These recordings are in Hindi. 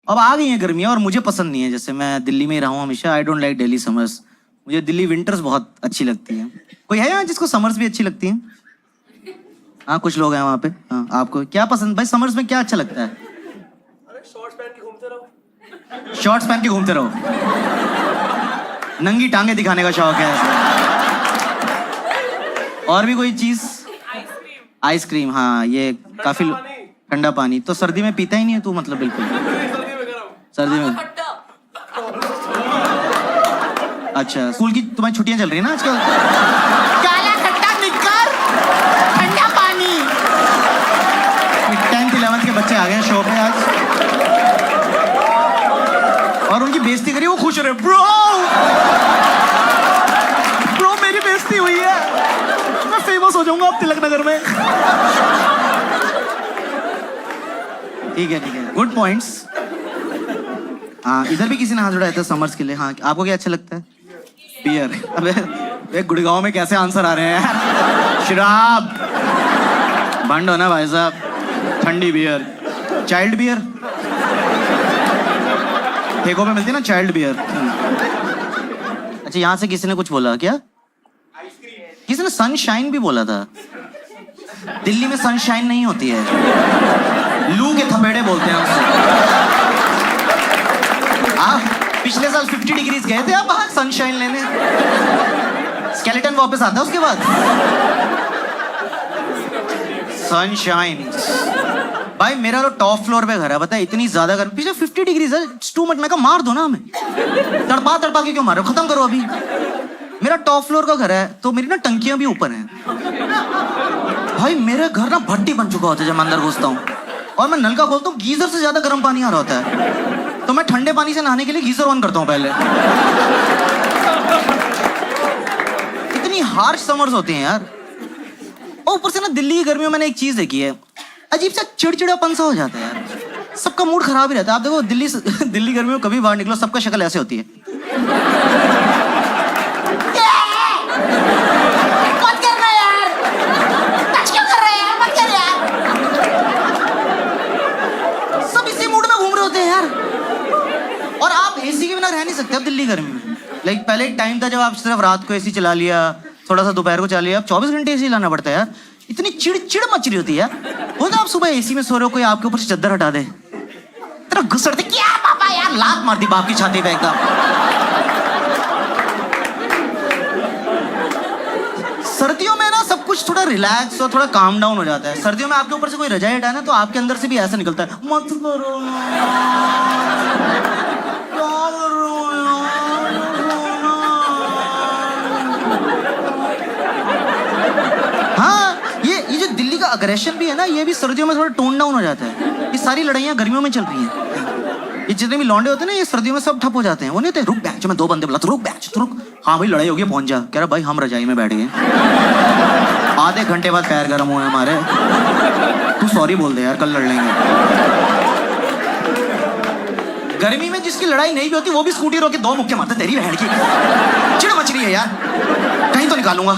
अब आ गई है गर्मियाँ और मुझे पसंद नहीं है। जैसे मैं दिल्ली में ही रहा हूँ हमेशा। I don't like Delhi summers. मुझे दिल्ली विंटर्स बहुत अच्छी लगती है। कोई है यहाँ जिसको समर्स भी अच्छी लगती है? हाँ कुछ लोग हैं वहाँ पे। हाँ आपको क्या पसंद भाई? समर्स में क्या अच्छा लगता है? शॉर्ट्स पहन के घूमते रहो। शॉर्ट्स पहन के घूमते रहो। नंगी टांगे दिखाने का शौक है। और भी कोई चीज? आइसक्रीम। हाँ ये काफी ठंडा पानी तो सर्दी में पीता ही नहीं है तू, मतलब बिल्कुल। सर्दी में अच्छा। स्कूल की तुम्हारी छुट्टियां चल रही है ना आजकल? काला खट्टा निक्कर ठंडा पानी। 10th 11th के बच्चे आ गए शो पे आज और उनकी बेइज्जती करी, वो खुश हो रहे। ब्रो मेरी बेइज्जती हुई है, मैं फेमस हो जाऊंगा अब तिलक नगर में। ठीक है गुड पॉइंट्स। हाँ इधर भी किसी ने हाथ उठाया था समर्स के लिए। हाँ आपको क्या अच्छा लगता है? बियर। अबे गुड़गांव में कैसे आंसर आ रहे हैं यार? शराब बंद हो ना भाई साहब। ठंडी बियर, चाइल्ड बियर ठेकों पे मिलती है ना, चाइल्ड बियर। अच्छा यहाँ से किसी ने कुछ बोला क्या? किसी ने सनशाइन भी बोला था। दिल्ली में सनशाइन नहीं होती है, लू के थपेड़े बोलते हैं उससे। आप पिछले साल 50 डिग्रीज गए थे आप बाहर सनशाइन लेने? स्केलेटन वापस आता है उसके बाद। सनशाइन भाई मेरा तो टॉप फ्लोर पे घर है, पता है इतनी ज्यादा गर्मी। पिछले 50 डिग्रीज है, टू मच। मैं कहा मार दो ना हमें, तड़पा के क्यों मारो, खत्म करो अभी। मेरा टॉप फ्लोर का घर है तो मेरी ना टंकियां भी ऊपर हैं। भाई मेरे घर ना भट्टी बन चुका होता है जब मैं अंदर घुसता हूँ और मैं नलका खोलता हूँ, गीजर से ज्यादा गर्म पानी आ रहा होता है। तो मैं ठंडे पानी से नहाने के लिए गीजर ऑन करता हूँ पहले। इतनी हार्श समर्स होती हैं यार। और ऊपर से ना दिल्ली की गर्मियों में मैंने एक चीज देखी है, अजीब सा चिड़चिड़ापन सा हो जाता है यार। सबका मूड खराब ही रहता है। आप देखो दिल्ली गर्मियों में कभी बाहर निकलो सबका शक्ल ऐसे होती है। और आप एसी के बिना रह नहीं सकते अब दिल्ली गर्मी में। लाइक पहले एक टाइम था जब आप सिर्फ रात को एसी चला लिया, थोड़ा सा दोपहर को चला लिया। अब 24 घंटे एसी लाना पड़ता है यार। इतनी चिड़ मच रही होती है। वो तो आप सुबह एसी में सो रहे हो, कोई आपके ऊपर से चद्दर हटा दे, तेरा गुस्सा क्या पापा यार, लात मार दी बाप की छाती पे एकदम। सर्दियों में ना सब कुछ थोड़ा रिलैक्स और थोड़ा काम डाउन हो जाता है। सर्दियों में आपके ऊपर से कोई रजाई हटाए ना तो आपके अंदर से भी ऐसा निकलता है, मत करो अग्रेशन भी है ना, ये भी सर्दियों में थोड़ा टोन डाउन हो जाता है। ये सारी लड़ाइयाँ गर्मियों में चल रही हैं। ये जितने भी लौंडे होते हैं ना ये सर्दियों में सब ठप हो जाते हैं। वो नहीं होते रुक बैच, मैं 2 बंदे बुला तो रुक बैच तो रुक। हाँ भाई लड़ाई हो गई, पहुंच जा। कह रहा भाई हम रजाई में बैठ गए, आधे घंटे बाद पैर गर्म हुए हमारे। तू सॉरी बोल दे यार, कल लड़ लेंगे। गर्मी में जिसकी लड़ाई नहीं भी होती वो भी स्कूटी रोके 2 मुक्के मारते। तेरी बहन की चिड़ मच रही है यार, कहीं तो निकालूंगा।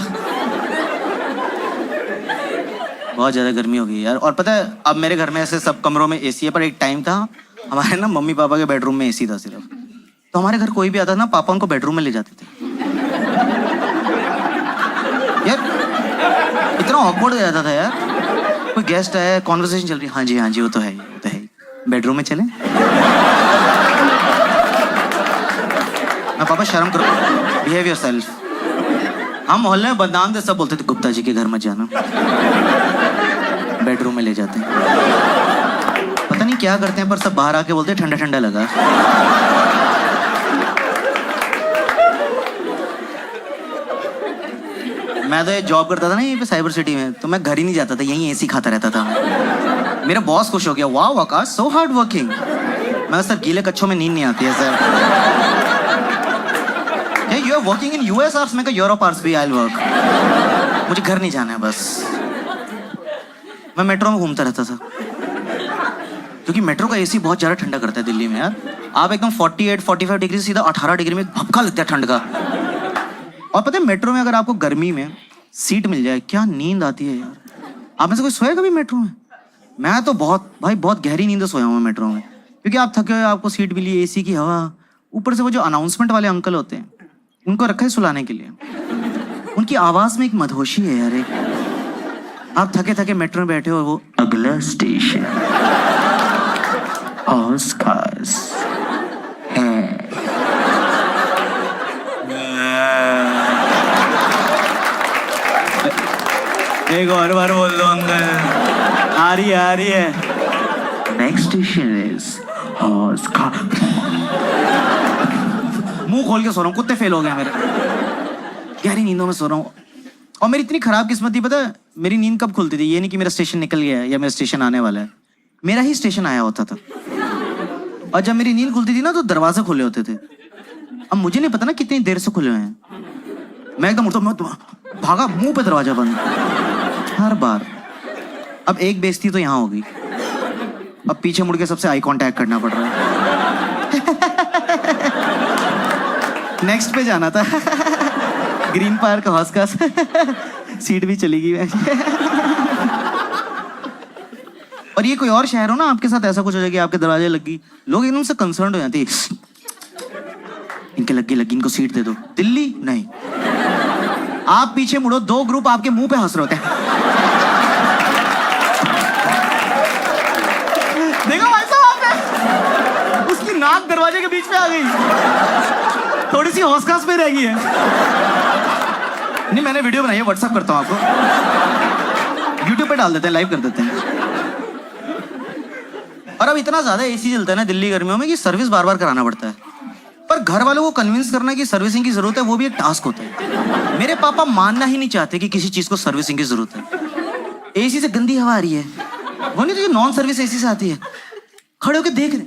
बहुत ज़्यादा गर्मी हो गई यार। और पता है अब मेरे घर में ऐसे सब कमरों में एसी है, पर एक टाइम था हमारे ना मम्मी पापा के बेडरूम में एसी था सिर्फ। तो हमारे घर कोई भी आता ना पापा उनको बेडरूम में ले जाते थे यार। इतना ऑकवर्ड हो जाता था यार। कोई गेस्ट आया, कॉन्वर्सेशन चल रही है, हाँ जी वो तो है बेडरूम में चले। मैं पापा शर्म करो, बिहेव योरसेल्फ। हम मोहल्ले में बदनाम थे, सब बोलते थे गुप्ता जी के घर मत जाना, बेडरूम में ले जाते हैं। पता नहीं क्या करते हैं पर सब बाहर आके बोलते ठंडा ठंडा लगा। मैं तो ये जॉब करता था ना यहीं पे साइबर सिटी में, तो मैं घर ही नहीं जाता था, यहीं एसी खाता रहता था। मेरा बॉस खुश हो गया, वाह आकाश सो हार्ड वर्किंग। मैं सर गीले कच्छों में नींद नहीं आती है sir. You are working in US hours? मैं कहा यूरोप आवर्स भी आई विल वर्क, मुझे घर नहीं जाना है बस। मैं मेट्रो में घूमता रहता था क्योंकि मेट्रो का एसी बहुत ज़्यादा ठंडा करता है दिल्ली में यार। आप एकदम 48-45 डिग्री सीधा 18 डिग्री में भपका लगता है ठंड का। और पता है मेट्रो में अगर आपको गर्मी में सीट मिल जाए क्या नींद आती है यार। आप में से कोई सोया कभी मेट्रो में? मैं तो बहुत गहरी नींद सोया हूँ मेट्रो में। क्योंकि आप थके हुए, आपको सीट मिली, एसी की हवा, ऊपर से वो जो अनाउंसमेंट वाले अंकल होते हैं, उनको रखा है सुलाने के लिए। उनकी आवाज में एक मधोशी है यार। आप थके थके मेट्रो में बैठे हो, वो अगला स्टेशन ऑस्कार्स है। एक और बार बोल दो अंकल। आ रही है। Next station is Oscar. मुंह खोल के सो रहा हूँ, कुत्ते फेल हो गए मेरे। गहरी नींदों में सो रहा हूँ। और मेरी इतनी खराब किस्मत थी, पता है मेरी नींद कब खुलती थी? ये नहीं कि मेरा स्टेशन निकल गया है या मेरा स्टेशन आने वाला है, मेरा ही स्टेशन आया होता था। और जब मेरी नींद खुलती थी ना, तो दरवाजे खुले होते थे। अब मुझे नहीं पता ना कितनी देर से खुले हुए हैं। मैं एकदम उठता, भागा, मुंह पे दरवाजा बंद हर बार। अब एक बेइज्जती तो यहाँ हो गई, अब पीछे मुड़ के सबसे आई कांटेक्ट करना पड़ रहा है। नेक्स्ट पे जाना था। ग्रीन पार्क हॉस का सीट भी चली गई। और ये कोई और शहर हो ना, आपके साथ ऐसा कुछ हो जाए कि आपके दरवाजे लगी, लोग एकदम से कंसर्न हो जाते हैं, इनके लगी इनको सीट दे दो। दिल्ली नहीं, आप पीछे मुड़ो, 2 ग्रुप आपके मुंह पे हंस रहे होते हैं। देखो भाई साहब, उसकी नाक दरवाजे के बीच में आ गई, थोड़ी सी हौसखास में रह गई है। नहीं, मैंने वीडियो बनाई है, व्हाट्सएप करता हूँ आपको, यूट्यूब पे डाल देते हैं, लाइव कर देते हैं। और अब इतना ज्यादा एसी चलता है ना दिल्ली गर्मियों में कि सर्विस बार बार कराना पड़ता है। पर घर वालों को कन्विंस करना कि सर्विसिंग की जरूरत है, वो भी एक टास्क होता है। मेरे पापा मानना ही नहीं चाहते कि किसी चीज को सर्विसिंग की जरूरत है। एसी से गंदी हवा आ रही है, वो नहीं तो ये नॉन सर्विस एसी से आती है, खड़े होकर देख रहे,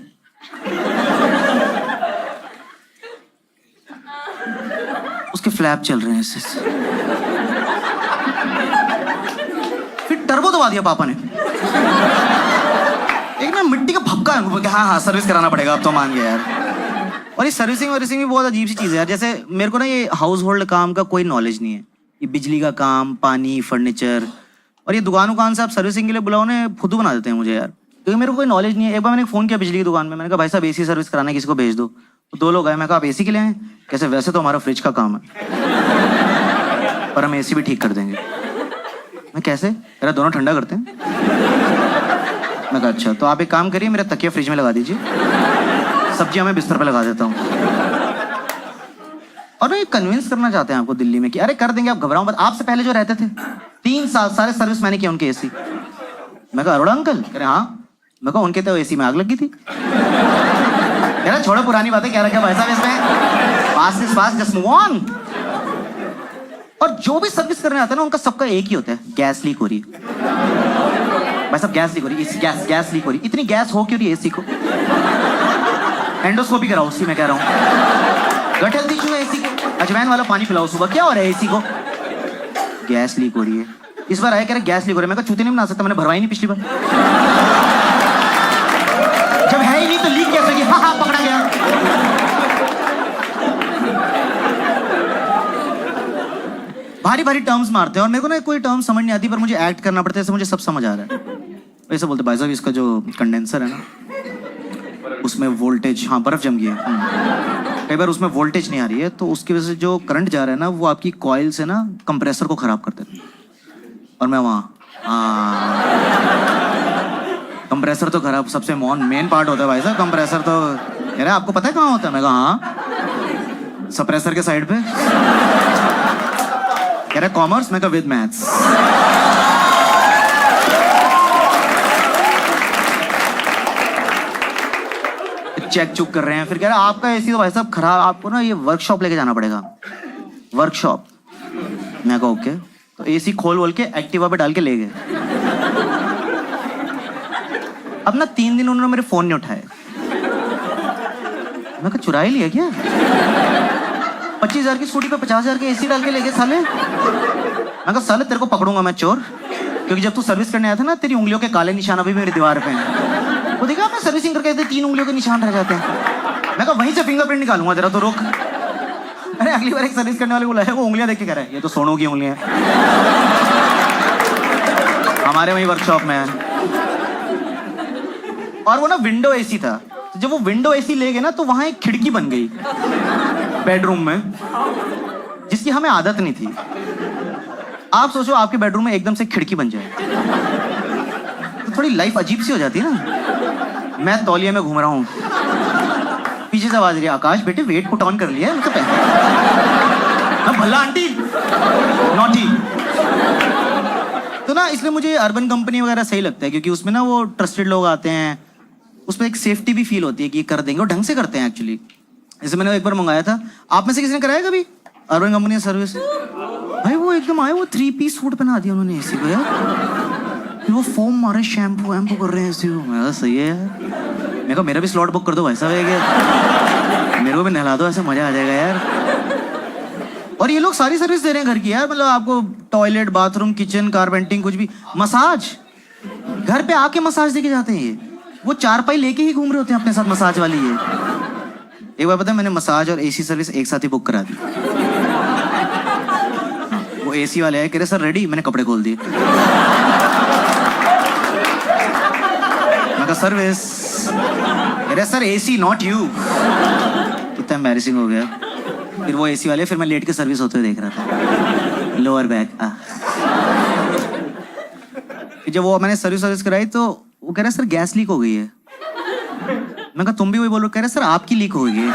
उसके फ्लैप चल रहे हैं ऐसे। फिर टर्बो दबा दिया पापा ने, एक ना मिट्टी का भपका है, हाँ सर्विस कराना पड़ेगा, अब तो मान गया यार। और ये सर्विसिंग वर्विसिंग भी बहुत अजीब सी चीज़ है यार। जैसे मेरे को ना ये हाउस होल्ड काम का कोई नॉलेज नहीं है, ये बिजली का काम, पानी, फर्नीचर, और ये दुकान से आप सर्विसिंग के लिए बुलाओ ना, फुद्दू बना देते हैं मुझे यार, क्योंकि मेरे को कोई नॉलेज नहीं है। एक बार मैंने फ़ोन किया बिजली की दुकान में, मैंने कहा भाई साहब एसी सर्विस कराना है, किसी को भेज दो। तो 2 लोग आए, मैं कहा आप एसी के लिए आए? कैसे? वैसे तो हमारा फ्रिज का काम है, पर हम एसी भी ठीक कर देंगे। मैं कैसे? मेरा दोनों ठंडा करते हैं। मैं कहा अच्छा, तो आप एक काम करिए, मेरा तकिया फ्रिज में लगा दीजिए, सब्जियां मैं बिस्तर पे लगा देता हूँ। और ये कन्विंस करना चाहते हैं आपको दिल्ली में कि अरे कर देंगे, आप घबराओ मत। आपसे पहले जो रहते थे 3 साल सारे सर्विस मैंने किया उनके एसी। मैं कहा अरोड़ा अंकल? कह रहे हाँ। मैं कहा उनके तो एसी में आग लगी थी। कह रहा छोड़ो पुरानी बातें, क्या रखा भाई साहब इसमें, pass is pass, just move on. और जो भी सर्विस करने आता है ना, उनका सबका एक ही होता है, गैस लीक हो रही है भाई साहब, गैस लीक हो रही है, गैस लीक हो रही है। इतनी गैस हो क्यों रही है एसी को? एंडोस्कोपी कराओ उसी में, कह रहा हूँ। गट हेल्थ इशू है एसी को, अजवाइन वाला पानी पिलाओ सुबह। क्या हो रहा है एसी को? गैस लीक हो रही है। इस बार आया कह रहे गैस लीक हो रही है। मैं कहा चूते नहीं बना सकता, मैंने भरवाई नहीं पिछली बार। जब है ही नहीं तो लीक कैसे की? हाँ पकड़ा गया। भारी भारी टर्म्स मारते हैं, और मेरे को ना कोई टर्म समझ नहीं आती, पर मुझे एक्ट करना पड़ता है, ऐसे मुझे सब समझ आ रहा है। वैसे बोलते भाई साहब इसका जो कंडेंसर है ना, उसमें वोल्टेज, हाँ बर्फ जम गई है, कई बार उसमें वोल्टेज नहीं आ रही है, तो उसकी वजह से जो करंट जा रहा है ना, वो आपकी कॉइल से ना कंप्रेसर को खराब कर देता है। और मैं वहाँ कंप्रेसर तो खराब, सबसे मेन पार्ट होता है भाई साहब कंप्रेसर। तो कह रहे आपको पता है कहाँ होता है? मैं कहा हाँ, सप्रेसर के साइड पे। कह रहे कॉमर्स? मैं कहा विद मैथ्स। चेक चुक कर रहे हैं, फिर कह रहे आपका एसी तो भाई साहब खराब, आपको ना ये वर्कशॉप लेके जाना पड़ेगा, वर्कशॉप। मैं कहा ओके। तो एसी खोल के एक्टिवा पे डाल के ले गए। अब ना 3 दिन उन्होंने मेरे फोन नहीं उठाए। मैं कहा चुरा ही लिया क्या? 25,000 की स्कूटी पे 50,000 के एसी डाल के ले गए साले। मैं कहा साले तेरे को पकड़ूंगा मैं चोर, क्योंकि जब तू सर्विस करने आया था ना, तेरी उंगलियों के काले निशान अभी मेरी दीवार पे हैं। वो देखा आपने सर्विसिंग करके 3 उंगलियों के निशान रह जाते हैं। मैं कहा वहीं से फिंगरप्रिंट निकालूंगा जरा, तो रुक। अरे अगली बार एक सर्विस करने वाले को बुलाया, वो उंगलियां देख के कह रहा है ये तो सोनू की उंगलियां हमारे वहीं वर्कशॉप में है। और वो ना विंडो एसी था, तो जब वो विंडो एसी ले गए ना तो वहां एक खिड़की बन गई बेडरूम में, जिसकी हमें आदत नहीं थी। आप सोचो आपके बेडरूम में एकदम से खिड़की बन जाए तो थोड़ी लाइफ अजीब सी हो जाती है ना। मैं तौलिए में घूम रहा हूँ, पीछे से आवाज रही है, आकाश बेटे वेट पुट ऑन कर लिया है मतलब भला आंटी नॉटी। तो ना इसलिए मुझे अर्बन कंपनी वगैरह सही लगता है, क्योंकि उसमें ना वो ट्रस्टेड लोग आते हैं, उसमें एक सेफ्टी भी फील होती है कि ये कर देंगे और ढंग से करते हैं एक्चुअली। जैसे मैंने एक बार मंगाया था, आप में से किसी ने कराया कभी अर्बन कंपनी का सर्विस? भाई वो एकदम आए, वो 3 पीस सूट पहना दिया उन्होंने एसी को यार, फिर वो फोम मारे शैम्पू वैम्पू कर रहे हैं एसी को। मैं सही है यार, मेरे को मेरा भी स्लॉट बुक कर दो भाई साहब, मेरे को भी नहला दो, ऐसे मजा आ जाएगा यार। और ये लोग सारी सर्विस दे रहे हैं घर की यार, मतलब आपको टॉयलेट, बाथरूम, किचन, कारपेंटिंग, कुछ भी, मसाज घर पे आके मसाज देके जाते हैं। ये वो चारपाई लेके ही घूम रहे होते हैं अपने साथ मसाज वाली। ये एक बार पता है मैंने मसाज और एसी सर्विस एक साथ ही बुक करा दी। वो एसी वाले आए, कह रहे सर रेडी, मैंने कपड़े खोल दिए। मैं कहा सर्विस, कह रहे सर एसी नॉट यू। कितना एम्बैरेसिंग हो गया। फिर वो एसी वाले, फिर मैं लेट के सर्विस होते हुए देख रहा था, लोअर बैक। फिर जब वो मैंने सर्विस कराई तो वो कह रहा सर गैस लीक हो गई है। मैं कहा तुम भी वही बोलो? कह रहे सर आपकी लीक हो गई है।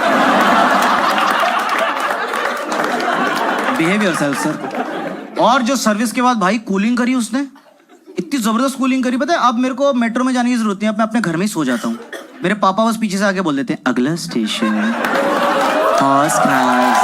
Behave yourself sir. और जो सर्विस के बाद भाई कूलिंग करी उसने, इतनी जबरदस्त कूलिंग करी, पता है अब मेरे को मेट्रो में जाने की जरूरत नहीं है, मैं अपने घर में ही सो जाता हूँ। मेरे पापा बस पीछे से आके बोल देते हैं अगला स्टेशन फर्स्ट क्लास।